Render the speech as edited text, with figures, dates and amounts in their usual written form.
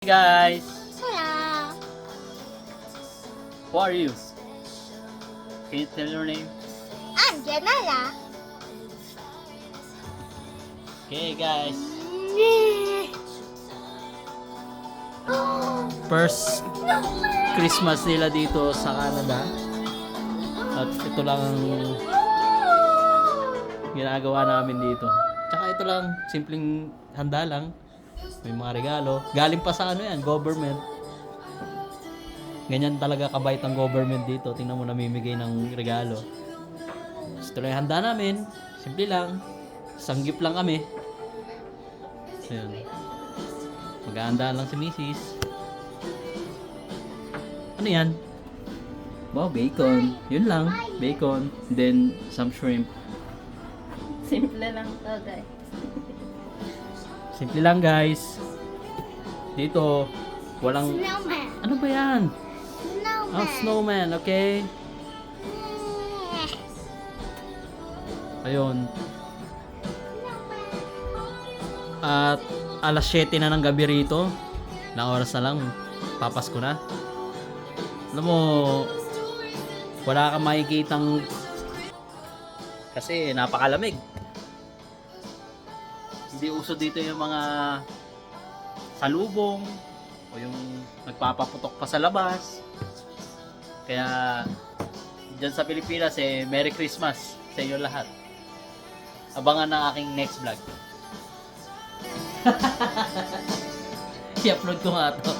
Hey guys, Hello. who are you? Can you tell your name? I'm Janela. Okay guys, first Christmas nila dito sa Canada. At ito lang ang ginagawa namin dito. Tsaka ito lang, simpleng handa lang. May mga regalo. Galing pa sa ano yan, government. Ganyan talaga kabait ang government dito. Tingnan mo, namimigay ng regalo. Ito lang yung handa namin. Simple lang. Sanggip lang kami. Ayun. Maghahandaan lang si Mrs. Ano yan? Wow, bacon. Yun lang. Bacon. Then, some shrimp. Simple lang to, guys. Simple lang, guys. Dito, walang... Snowman. Ano ba yan? Snowman. Oh, snowman, okay? Ayun. At alas 7 na ng gabi rito. Ilang oras na lang. Papasko na. Alam mo, wala kang makikitang kasi napakalamig. Hindi uso dito yung mga salubong o yung nagpapaputok pa sa labas. Kaya dyan sa Pilipinas Merry Christmas sa inyo lahat. Abangan ng aking next vlog. I-upload ko nga to.